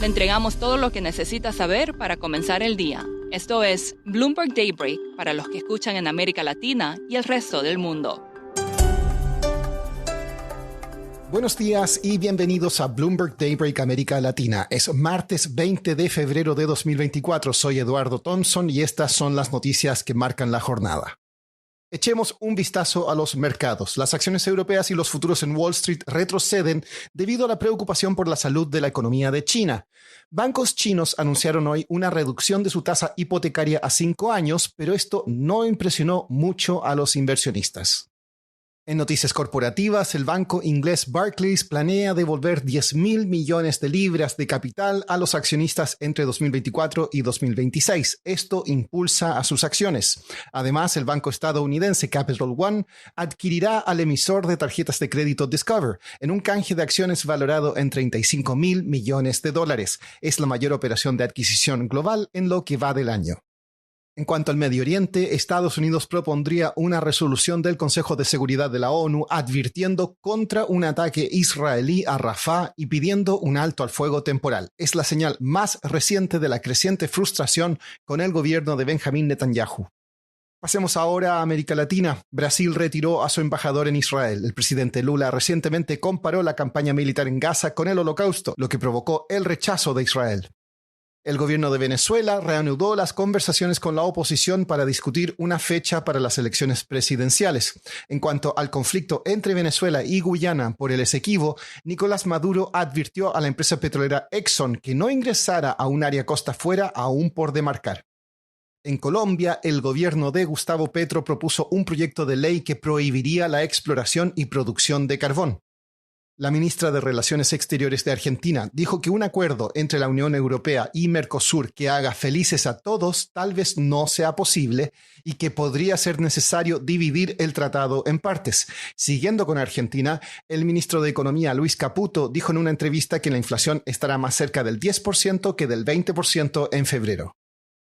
Le entregamos todo lo que necesita saber para comenzar el día. Esto es Bloomberg Daybreak para los que escuchan en América Latina y el resto del mundo. Buenos días y bienvenidos a Bloomberg Daybreak América Latina. Es martes 20 de febrero de 2024. Soy Eduardo Thompson y estas son las noticias que marcan la jornada. Echemos un vistazo a los mercados. Las acciones europeas y los futuros en Wall Street retroceden debido a la preocupación por la salud de la economía de China. Bancos chinos anunciaron hoy una reducción de su tasa hipotecaria a 5 años, pero esto no impresionó mucho a los inversionistas. En noticias corporativas, el banco inglés Barclays planea devolver 10.000 millones de libras de capital a los accionistas entre 2024 y 2026. Esto impulsa a sus acciones. Además, el banco estadounidense Capital One adquirirá al emisor de tarjetas de crédito Discover en un canje de acciones valorado en $35.000 millones. Es la mayor operación de adquisición global en lo que va del año. En cuanto al Medio Oriente, Estados Unidos propondría una resolución del Consejo de Seguridad de la ONU advirtiendo contra un ataque israelí a Rafah y pidiendo un alto al fuego temporal. Es la señal más reciente de la creciente frustración con el gobierno de Benjamín Netanyahu. Pasemos ahora a América Latina. Brasil retiró a su embajador en Israel. El presidente Lula recientemente comparó la campaña militar en Gaza con el Holocausto, lo que provocó el rechazo de Israel. El gobierno de Venezuela reanudó las conversaciones con la oposición para discutir una fecha para las elecciones presidenciales. En cuanto al conflicto entre Venezuela y Guyana por el Esequibo, Nicolás Maduro advirtió a la empresa petrolera Exxon que no ingresara a un área costa afuera aún por demarcar. En Colombia, el gobierno de Gustavo Petro propuso un proyecto de ley que prohibiría la exploración y producción de carbón. La ministra de Relaciones Exteriores de Argentina dijo que un acuerdo entre la Unión Europea y Mercosur que haga felices a todos tal vez no sea posible y que podría ser necesario dividir el tratado en partes. Siguiendo con Argentina, el ministro de Economía Luis Caputo dijo en una entrevista que la inflación estará más cerca del 10% que del 20% en febrero.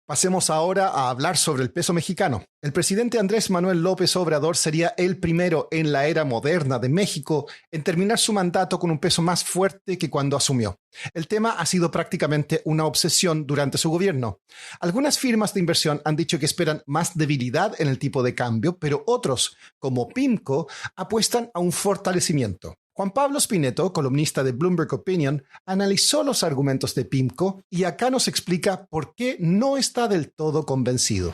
Pasemos ahora a hablar sobre el peso mexicano. El presidente Andrés Manuel López Obrador sería el primero en la era moderna de México en terminar su mandato con un peso más fuerte que cuando asumió. El tema ha sido prácticamente una obsesión durante su gobierno. Algunas firmas de inversión han dicho que esperan más debilidad en el tipo de cambio, pero otros, como PIMCO, apuestan a un fortalecimiento. Juan Pablo Spinetto, columnista de Bloomberg Opinion, analizó los argumentos de PIMCO y acá nos explica por qué no está del todo convencido.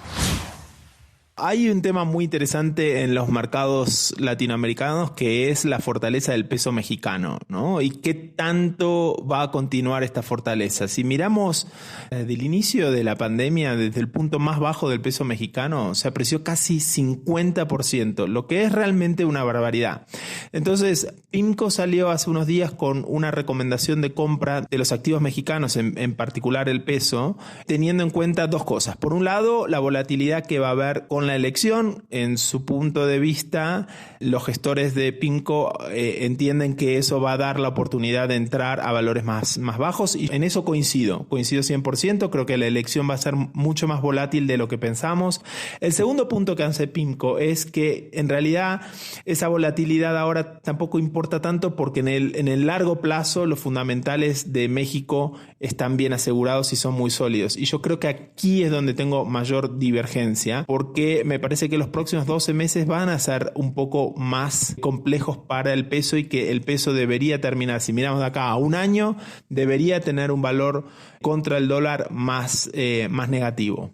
Hay un tema muy interesante en los mercados latinoamericanos que es la fortaleza del peso mexicano, ¿no? Y qué tanto va a continuar esta fortaleza. Si miramos desde el inicio de la pandemia, desde el punto más bajo del peso mexicano, se apreció casi 50%, lo que es realmente una barbaridad. Entonces, PIMCO salió hace unos días con una recomendación de compra de los activos mexicanos, en particular el peso, teniendo en cuenta dos cosas. Por un lado, la volatilidad que va a haber con la elección. En su punto de vista, los gestores de PIMCO entienden que eso va a dar la oportunidad de entrar a valores más bajos y en eso coincido 100%. Creo que la elección va a ser mucho más volátil de lo que pensamos. El segundo punto que hace PIMCO es que en realidad esa volatilidad ahora tampoco importa tanto porque en el largo plazo los fundamentales de México están bien asegurados y son muy sólidos. Y yo creo que aquí es donde tengo mayor divergencia porque me parece que los próximos 12 meses van a ser un poco más complejos para el peso y que el peso debería terminar, si miramos de acá a un año, debería tener un valor contra el dólar más negativo.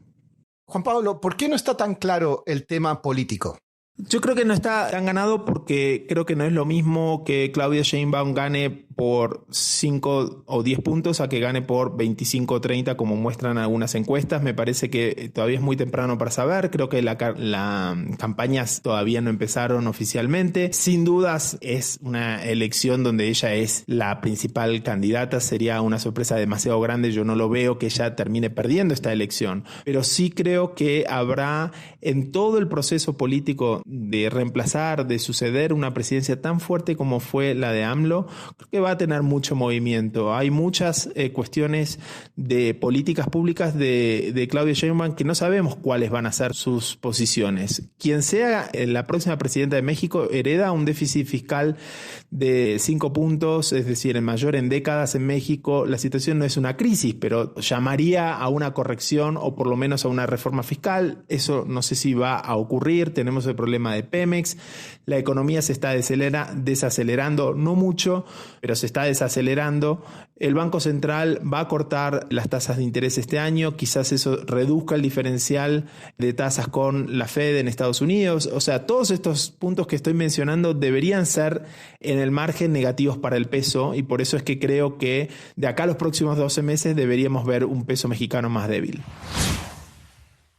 Juan Pablo, ¿por qué no está tan claro el tema político? Yo creo que no está tan ganado porque creo que no es lo mismo que Claudia Sheinbaum gane por 5 o 10 puntos a que gane por 25 o 30 como muestran algunas encuestas. Me parece que todavía es muy temprano para saber. Creo que las campañas todavía no empezaron oficialmente. Sin dudas es una elección donde ella es la principal candidata. Sería una sorpresa demasiado grande. Yo no lo veo que ella termine perdiendo esta elección. Pero sí creo que habrá en todo el proceso político de reemplazar, de suceder una presidencia tan fuerte como fue la de AMLO, creo que va va a tener mucho movimiento. Hay muchas cuestiones de políticas públicas de Claudia Sheinbaum que no sabemos cuáles van a ser sus posiciones. Quien sea la próxima presidenta de México hereda un déficit fiscal de 5 puntos, es decir, el mayor en décadas en México. La situación no es una crisis, pero llamaría a una corrección o por lo menos a una reforma fiscal. Eso no sé si va a ocurrir. Tenemos el problema de Pemex. La economía se está desacelerando, no mucho, pero se está desacelerando. El Banco Central va a cortar las tasas de interés este año. Quizás eso reduzca el diferencial de tasas con la Fed en Estados Unidos. O sea, todos estos puntos que estoy mencionando deberían ser en el margen negativos para el peso, y por eso es que creo que de acá a los próximos 12 meses deberíamos ver un peso mexicano más débil.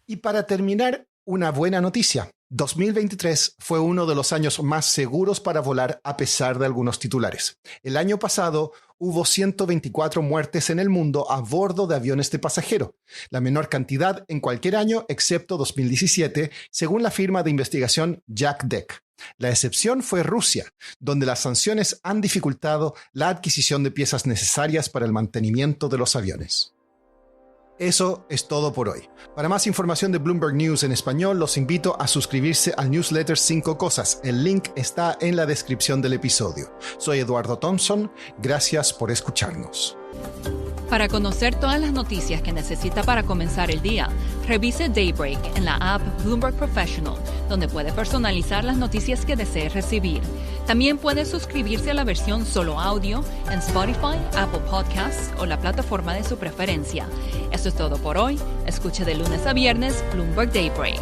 Y para terminar, una buena noticia. 2023 fue uno de los años más seguros para volar a pesar de algunos titulares. El año pasado hubo 124 muertes en el mundo a bordo de aviones de pasajero, la menor cantidad en cualquier año excepto 2017, según la firma de investigación Jack Deck. La excepción fue Rusia, donde las sanciones han dificultado la adquisición de piezas necesarias para el mantenimiento de los aviones. Eso es todo por hoy. Para más información de Bloomberg News en español, los invito a suscribirse al newsletter 5 Cosas. El link está en la descripción del episodio. Soy Eduardo Thompson. Gracias por escucharnos. Para conocer todas las noticias que necesita para comenzar el día, revise Daybreak en la app Bloomberg Professional, donde puede personalizar las noticias que desee recibir. También puede suscribirse a la versión solo audio en Spotify, Apple Podcasts o la plataforma de su preferencia. Eso es todo por hoy. Escuche de lunes a viernes Bloomberg Daybreak.